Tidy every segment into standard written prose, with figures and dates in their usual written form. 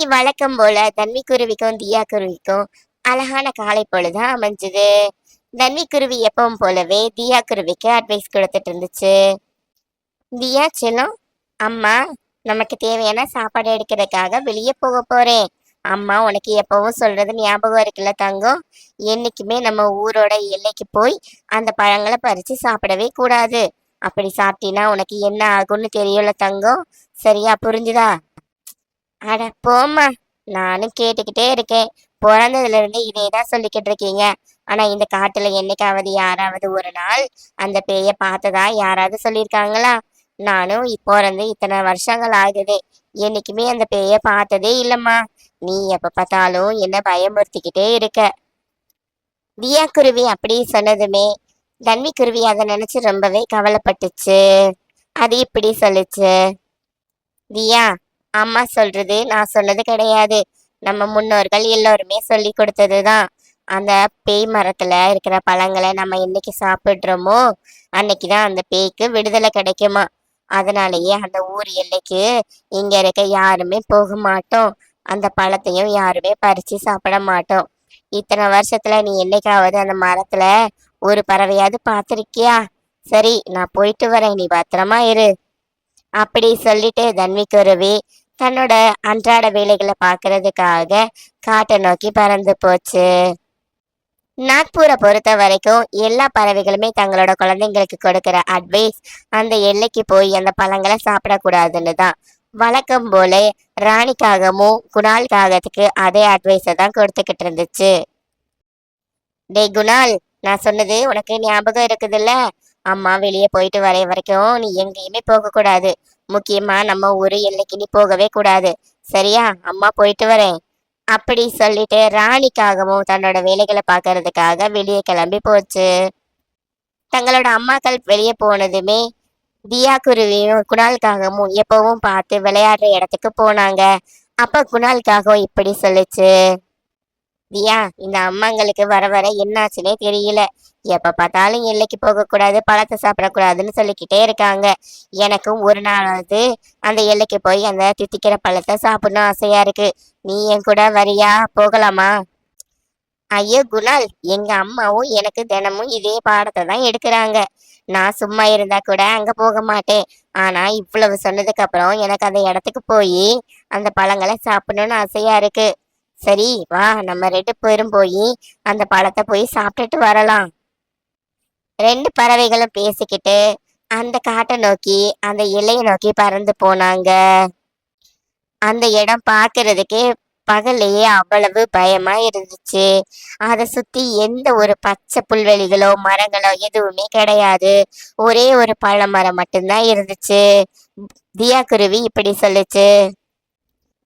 இன்னைக்கு வழக்கம் போல தன்வி குருவிக்கும் தியா குருவிக்கும் அழகான காலை பொழுது அமைஞ்சது. தன்வி குருவி எப்பவும் போலவே தியா குருவிக்கு அட்வைஸ் கொடுத்துட்டு இருந்துச்சு. தியா செல்லம், அம்மா நமக்கு தேவையான சாப்பாடு எடுக்கிறதுக்காக வெளியே போக போறேன். அம்மா உனக்கு எப்பவும் சொல்றது ஞாபகம் இருக்குல்ல தங்கம், என்னைக்குமே நம்ம ஊரோட எல்லைக்கு போய் அந்த பழங்களை பறிச்சு சாப்பிடவே கூடாது. அப்படி சாப்பிட்டீங்கன்னா உனக்கு என்ன ஆகும்னு தெரியல தங்கம், சரியா புரிஞ்சுதா? அட போம்மா, நானும் கேட்டுக்கிட்டே இருக்கேன். பிறந்ததுல இருந்து இதேதான் சொல்லிக்கிட்டு இருக்கீங்க. ஆனா இந்த காட்டுல என்னைக்காவது யாராவது ஒரு நாள் அந்த பேய பார்த்ததா யாராவது சொல்லியிருக்காங்களா? நானும் பிறந்து இத்தனை வருஷங்கள் ஆகுது, என்னைக்குமே அந்த பேய பார்த்ததே இல்லம்மா. நீ எப்ப பார்த்தாலும் என்ன பயமுறுத்திக்கிட்டே இருக்க. தியா குருவி அப்படி சொன்னதுமே தன்வி குருவி அதை நினைச்சு ரொம்பவே கவலைப்பட்டுச்சு. அது இப்படி சொல்லுச்சு. தியா, அம்மா சொல்றது நான் சொன்னது கிடையாது. நம்ம முன்னோர்கள் எல்லோருமே சொல்லி கொடுத்ததுதான். அந்த பேய் மரத்துல இருக்கிற பழங்களை நம்ம என்னைக்கு சாப்பிடுறோமோ அன்னைக்குதான் அந்த பேய்க்கு விடுதலை கிடைக்குமா. அதனாலேயே அந்த ஊர் எல்லைக்கு இங்க இருக்க யாருமே போக மாட்டோம். அந்த பழத்தையும் யாருமே பறிச்சு சாப்பிட மாட்டோம். இத்தனை வருஷத்துல நீ என்னைக்காவது அந்த மரத்துல ஒரு பறவையாவது பார்த்திருக்கியா? சரி, நான் போயிட்டு வரேன், நீ பத்திரமா இரு. அப்படி சொல்லிட்டு தன்வி குருவி தன்னோட அன்றாட வேலைகளை பார்க்கறதுக்காக காட்டை நோக்கி பறந்து போச்சு. நாக்பூரை பொறுத்த வரைக்கும் எல்லா பறவைகளுமே தங்களோட குழந்தைங்களுக்கு கொடுக்கிற அட்வைஸ் அந்த எல்லைக்கு போய் அந்த பழங்களை சாப்பிடக்கூடாதுன்னு தான். வழக்கம் போல ராணிக்காகமும் குணால் காகத்துக்கு அதே அட்வைஸை தான் கொடுத்துக்கிட்டு இருந்துச்சு. டே குணால், நான் சொன்னது உனக்கு ஞாபகம் இருக்குதுல்ல? அம்மா வெளியே போயிட்டு வர வரைக்கும் நீ எங்கேயுமே போக கூடாது. முக்கியமா நம்ம ஊரு எல்லைக்கு நீ போகவே கூடாது, சரியா? அம்மா போயிட்டு வரேன். அப்படி சொல்லிட்டு ராணிக்காகவும் தன்னோட வேலைகளை பார்க்கறதுக்காக வெளியே கிளம்பி போச்சு. தங்களோட அம்மாக்கள் வெளியே போனதுமே தியா குருவியும் குணாலுக்காகவும் எப்பவும் பார்த்து விளையாடுற இடத்துக்கு போனாங்க. அப்ப குணாலுக்காகவும் இப்படி சொல்லுச்சு. தியா, இந்த அம்மாங்களுக்கு வர வர என்னாச்சுன்னே தெரியல. எப்ப பார்த்தாலும் எல்லைக்கு போக கூடாது, பழத்தை சாப்பிடக்கூடாதுன்னு சொல்லிக்கிட்டே இருக்காங்க. எனக்கும் ஒரு நாளாவது அந்த எல்லைக்கு போய் அந்த தித்திக்கிற பழத்தை சாப்பிடணும் ஆசையா இருக்கு. நீ என் கூட வரியா? போகலாமா? ஐயோ குணால், எங்க அம்மாவும் எனக்கு தினமும் இதே பாடத்தை தான் எடுக்கிறாங்க. நான் சும்மா இருந்தா கூட அங்க போக மாட்டேன். ஆனா இவ்வளவு சொன்னதுக்கு அப்புறம் எனக்கு அந்த இடத்துக்கு போய் அந்த பழங்களை சாப்பிடணும்னு ஆசையா இருக்கு. சரி வா, நம்ம ரெண்டு பேரும் போய் அந்த பழத்தை போய் சாப்பிட்டுட்டு வரலாம். ரெண்டு பறவைகளும் பேசிக்கிட்டு அந்த காட்டை நோக்கி அந்த இலையை நோக்கி பறந்து போனாங்க. அந்த இடம் பார்க்கறதுக்கே பகல்லையே அவ்வளவு பயமா இருந்துச்சு. அதை சுத்தி எந்த ஒரு பச்சை புல்வெளிகளோ மரங்களோ எதுவுமே கிடையாது. ஒரே ஒரு பழமரம் மட்டும்தான் இருந்துச்சு. தியா குருவி இப்படி சொல்லுச்சு.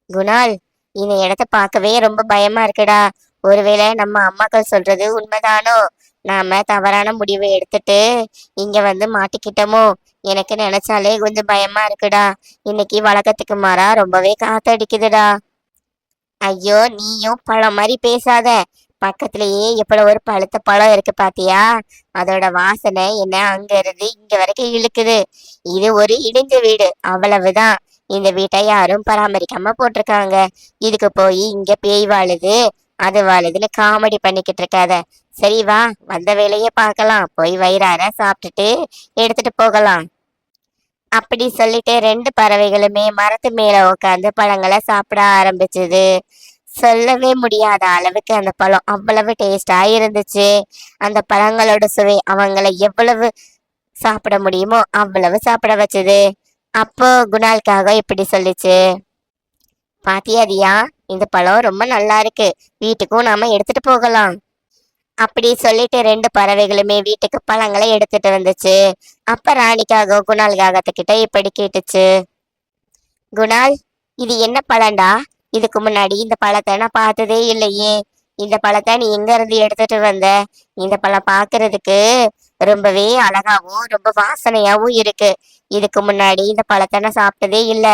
குணால், இந்த இடத்த பார்க்கவே ரொம்ப பயமா இருக்குடா. ஒருவேளை நம்ம அம்மாக்கள் சொல்றது உண்மைதானோ? நாம தவறான முடிவை எடுத்துட்டு இங்க வந்து மாட்டிக்கிட்டோமோ? எனக்கு நினைச்சாலே கொஞ்சம் பயமா இருக்குடா. இன்னைக்கு வழக்கத்துக்கு மாறா ரொம்பவே காத்தடிக்குதுடா. ஐயோ, நீயும் பழம் மாதிரி பேசாத. பக்கத்திலேயே எவ்வளவு ஒரு பழுத்த பழம் இருக்கு பாத்தியா? அதோட வாசனை என்ன அங்க இருந்து இங்க வரைக்கும் இழுக்குது. இது ஒரு இடிஞ்ச வீடு, அவ்வளவுதான். இந்த வீட்டை யாரும் பராமரிக்காம போட்டிருக்காங்க. இதுக்கு போய் இங்க பேய் வாழுது அது வாழுதுன்னு காமெடி பண்ணிக்கிட்டு இருக்காத. சரி வா, வந்த வேலையை பார்க்கலாம். போய் வயிறார சாப்பிட்டுட்டு எடுத்துட்டு போகலாம். அப்படி சொல்லிட்டு ரெண்டு பறவைகளுமே மரத்து மேல உட்காந்து பழங்களை சாப்பிட ஆரம்பிச்சது. சொல்லவே முடியாத அளவுக்கு அந்த பழம் அவ்வளவு டேஸ்டா இருந்துச்சு. அந்த பழங்களோட சுவை அவங்கள எவ்வளவு சாப்பிட முடியுமோ அவ்வளவு சாப்பிட வச்சது. அப்போ குணாலுக்காக இப்படி சொல்லிச்சு. பாத்தியாதியா, இந்த பழம் ரொம்ப நல்லா இருக்கு. வீட்டுக்கும் நாம எடுத்துட்டு போகலாம். அப்படி சொல்லிட்டு ரெண்டு பறவைகளுமே வீட்டுக்கு பழங்களை எடுத்துட்டு வந்துச்சு. அப்ப ராணிக்காக குணாலுக்காகத்துக்கிட்ட இப்படி கேட்டுச்சு. குணால், இது என்ன பழண்டா? இதுக்கு முன்னாடி இந்த பழத்தை நான் பார்த்ததே இல்லையே. இந்த பழத்தை நீ எங்க இருந்து எடுத்துட்டு வந்த? இந்த பழம் பார்க்கறதுக்கு ரொம்பவே அழகாவும் ரொம்ப வாசனையாவும் இருக்கு. இதுக்கு முன்னாடி இந்த பழத்தை நான் சாப்பிட்டதே இல்ல.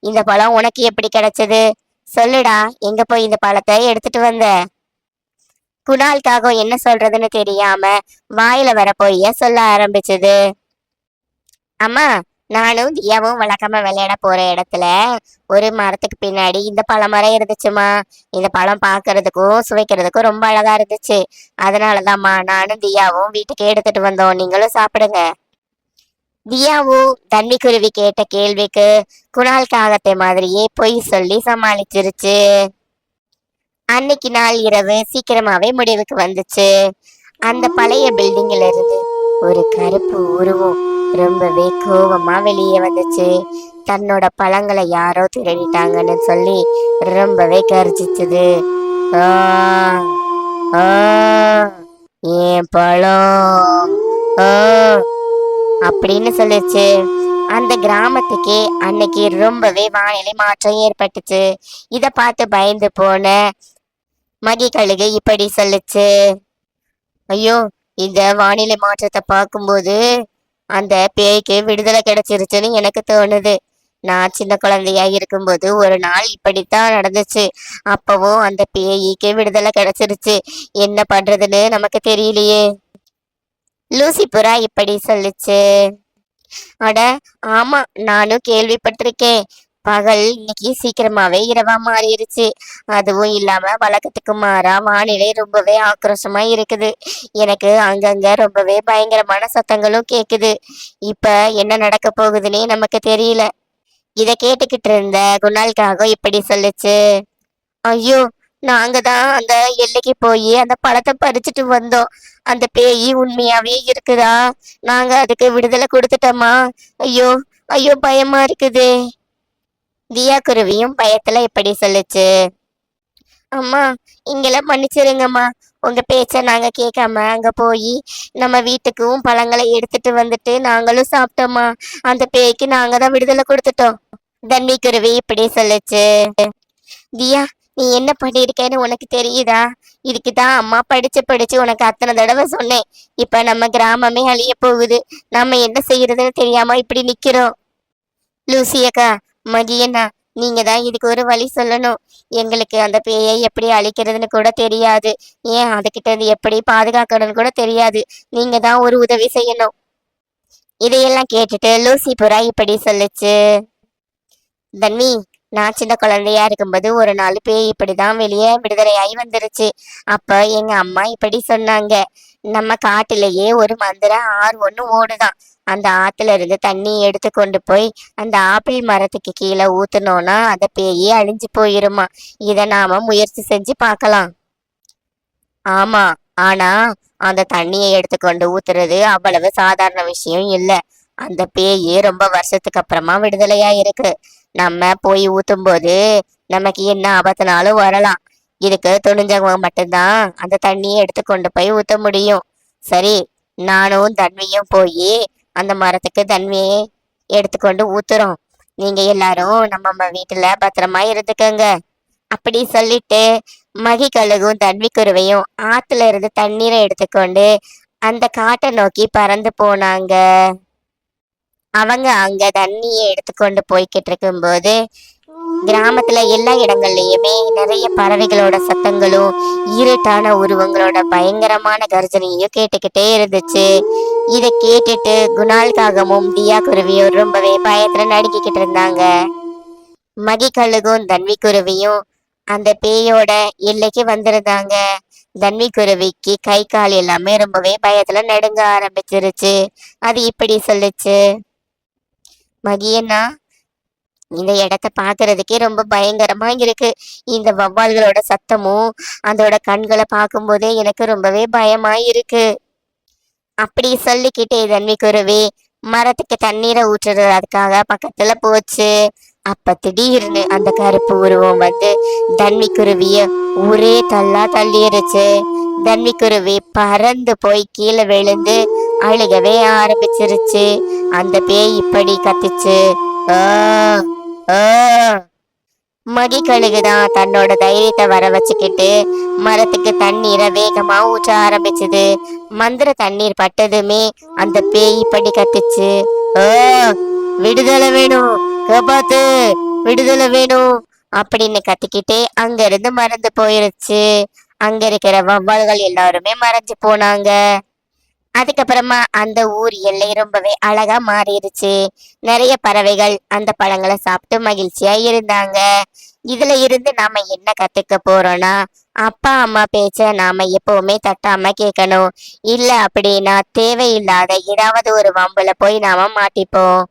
இந்த பழம் உனக்கு எப்படி கிடைச்சது? சொல்லுடா, எங்க போய் இந்த பழத்தை எடுத்துட்டு வந்த? குணாலுக்காக என்ன சொல்றதுன்னு தெரியாம வாயில வர பொய்ய சொல்ல ஆரம்பிச்சது. அம்மா, நானும் தியாவும் வழக்கமா விளையாட போற இடத்துல ஒரு மரத்துக்கு பின்னாடி இந்த பழமரம் இருந்துச்சுமா. இந்த பழம் பார்க்கிறதுக்கும் சுவைக்கிறதுக்கும் ரொம்ப அழகா இருந்துச்சு. அதனாலதாம்மா நானும் தியாவும் வீட்டுக்கு எடுத்துட்டு வந்தோம். நீங்களும் சாப்பிடுங்க. தியாவும் தன்விக்குருவி கேட்ட கேள்விக்கு குணால் காகத்தை மாதிரியே பொய் சொல்லி சமாளிச்சிருச்சு. அன்னைக்கு நாள் இரவு சீக்கிரமாவே முடிவுக்கு வந்துச்சு. அந்த பழைய பில்டிங்ல இருந்து ஒரு கருப்பு உருவம் ரொம்பவே கோவமா வெளியே வந்துச்சு. தன்னோட பழங்களை யாரோ திருடிட்டாங்கன்னு சொல்லி ரொம்பவே கர்ஜிச்சுது. ஆ, ஆ, ஏன் பழம் ஆ அப்படின்னு சொல்லிச்சு. அந்த கிராமத்துக்கே அன்னைக்கு ரொம்பவே வானிலை மாற்றம் ஏற்பட்டுச்சு. இத பார்த்து பயந்து போன மகி கழுகு இப்படி சொல்லுச்சு. ஐயோ, இந்த வானிலை மாற்றத்தை பார்க்கும்போது அந்த பேய்க்கு விடுதலை கிடைச்சிருச்சுன்னு எனக்கு தோணுது. நான் சின்ன குழந்தையா இருக்கும்போது ஒரு நாள் இப்படித்தான் நடந்துச்சு. அப்பவும் அந்த பேய்க்கு விடுதலை கிடைச்சிருச்சு. என்ன பண்றதுன்னு நமக்கு தெரியலையே. லூசி புறா இப்படி சொல்லுச்சு. அட, ஆமா, நானும் கேள்விப்பட்டிருக்கேன். பகல் இன்னைக்கு சீக்கிரமாவே இரவா மாறிடுச்சு. அதுவும் இல்லாம வழக்கத்துக்கு மாறா வானிலை ரொம்பவே ஆக்ரோஷமா இருக்குது. எனக்கு அங்கங்க ரொம்பவே பயங்கரமான சத்தங்களும் கேக்குது. இப்ப என்ன நடக்க போகுதுன்னே நமக்கு தெரியல. இத கேட்டுக்கிட்டு இருந்த குணால்காக இப்படி சொல்லுச்சு. ஐயோ, நாங்க தான் அந்த எல்லைக்கு போய் அந்த பழத்தை பறிச்சுட்டு வந்தோம். அந்த பேயி உண்மையாவே இருக்குதா? நாங்க அதுக்கு விடுதலை கொடுத்துட்டோமா? ஐயோ, ஐயோ, பயமா இருக்குது. தியா குருவியும் பயத்துல இப்படி சொல்லுச்சு. அம்மா, இங்கெல்லாம் மன்னிச்சிருங்கம்மா. உங்க பேச்ச நாங்க கேட்காம அங்க போய் நம்ம வீட்டுக்கும் பழங்களை எடுத்துட்டு வந்துட்டு நாங்களும் சாப்பிட்டோம்மா. அந்த பேய்க்கு நாங்க தான் விடுதலை கொடுத்துட்டோம். தண்ணி குருவி இப்படி சொல்லுச்சு. தியா, நீ என்ன பண்ணிருக்கேன்னு உனக்கு தெரியுதா? இதுக்குதான் அம்மா படிச்சு படிச்சு உனக்கு அத்தனை தடவை சொன்னேன். இப்ப நம்ம கிராமமே அழிய போகுது. நாம என்ன செய்யறதுன்னு தெரியாம இப்படி நிக்கிறோம். லூசி அக்கா, மகியண்ணா, நீங்க தான் இதுக்கு ஒரு வழி சொல்லணும். எங்களுக்கு அந்த பேயை எப்படி அழிக்கிறதுன்னு கூட தெரியாது. ஏன் அதுகிட்ட இருந்து எப்படி பாதுகாக்கணும்னு கூட தெரியாது. நீங்க தான் ஒரு உதவி செய்யணும். இதையெல்லாம் கேட்டுட்டு லூசி புறா இப்படி சொல்லுச்சு. தன்வி, நான் சின்ன குழந்தையா இருக்கும்போது ஒரு நாள் பேய் இப்படிதான் வெளியே விடுதலையாகி வந்துருச்சு. அப்ப எங்க அம்மா இப்படி சொன்னாங்க. நம்ம காட்டிலேயே ஒரு மந்திர ஆறு ஒண்ணு ஓடுதான். அந்த ஆத்துல இருந்து தண்ணி எடுத்து கொண்டு போய் அந்த ஆப்பிள் மரத்துக்கு கீழே ஊத்துனோம்னா அந்த பேயே அழிஞ்சு போயிருமா. இத நாம முயற்சி செஞ்சு பார்க்கலாம். ஆமா, ஆனா அந்த தண்ணியை எடுத்துக்கொண்டு ஊத்துறது அவ்வளவு சாதாரண விஷயம் இல்ல. அந்த பேயே ரொம்ப வருஷத்துக்கு அப்புறமா விடுதலையா இருக்கு. நம்ம போய் ஊத்தும் போது நமக்கு என்ன ஆபத்துனாலும் வரலாம். இதுக்கு துணிஞ்சவங்க மட்டும்தான் அந்த தண்ணியை எடுத்துக்கொண்டு போய் ஊத்த முடியும். சரி, நானும் தன்வியும் போய் அந்த மரத்துக்கு தன்வியை எடுத்துக்கொண்டு ஊத்துறோம். நீங்க எல்லாரும் நம்ம வீட்டுல பத்திரமா இருந்துக்கங்க. அப்படி சொல்லிட்டு மகி கழுகும் தன்வி குருவையும் ஆத்துல இருந்து தண்ணீரை எடுத்துக்கொண்டு அந்த காட்டை நோக்கி பறந்து போனாங்க. அவங்க அங்க தண்ணியை எடுத்துக்கொண்டு போய்கிட்டு இருக்கும்போது கிராமத்துல எல்லா இடங்கள்லயுமே நிறைய பறவைகளோட சத்தங்களும் இருட்டான உருவங்களோட பயங்கரமான கர்ஜனையும் கேட்டுக்கிட்டே இருந்துச்சு. இத கேட்டுட்டு குணால் காகமும் தியா குருவியும் ரொம்பவே பயத்துல நடுக்கிக்கிட்டு இருந்தாங்க. மகி கழுகும் தன்வி குருவியும் அந்த பேயோட எல்லைக்கு வந்திருந்தாங்க. தன்வி குருவிக்கு கை கால் எல்லாமே ரொம்பவே பயத்துல நடுங்க ஆரம்பிச்சிருச்சு. அது இப்படி சொல்லுச்சு. மகியண்ணா, இந்த இடத்த பாக்குறதுக்கே ரொம்ப பயங்கரமா இருக்கு. இந்த வவ்வால்களோட சத்தமும் அதோட கண்களை பார்க்கும்போதே எனக்கு ரொம்பவே பயமா இருக்கு. அப்படி சொல்லிக்கிட்டே தண்ணி குருவி மரத்துக்கு தண்ணீரை ஊற்றுறதுக்காக பக்கத்துல போச்சு. அப்ப திடீர்னு அந்த கருப்பு உருவம் வந்து தண்ணி குருவிய ஒரே தள்ளா தள்ளிருச்சு. தண்ணி குருவி பறந்து போய் கீழே விழுந்து அழுகவே ஆரம்பிச்சிருச்சு. அந்த பேய் இப்படி கத்துச்சு. ஆ, ஆ. மகி கழுகுதான் தன்னோட தைரியத்தை வர வச்சுக்கிட்டு மரத்துக்கு தண்ணீரை வேகமா ஊற்ற ஆரம்பிச்சுது. மந்திர தண்ணீர் பட்டதுமே அந்த பேய் இப்படி கத்துச்சு. ஓ, விடுதலை வேணும், காப்பாத்து, விடுதலை வேணும் அப்படின்னு கத்திக்கிட்டே அங்க இருந்து மறந்து போயிருச்சு. அங்க இருக்கிற வவ்வால்கள் எல்லாருமே மறைஞ்சு போனாங்க. அதுக்கப்புறமா அந்த ஊர் எல்லை ரொம்பவே அழகா மாறிடுச்சு. நிறைய பறவைகள் அந்த பழங்களை சாப்பிட்டு மகிழ்ச்சியா இருந்தாங்க. இதுல இருந்து நாம என்ன கத்துக்க போறோம்னா, அப்பா அம்மா பேச்ச நாம எப்பவுமே தட்டாம கேட்கணும். இல்ல அப்படின்னா தேவையில்லாத ஏதாவது ஒரு வம்புல போய் நாம மாட்டிப்போம்.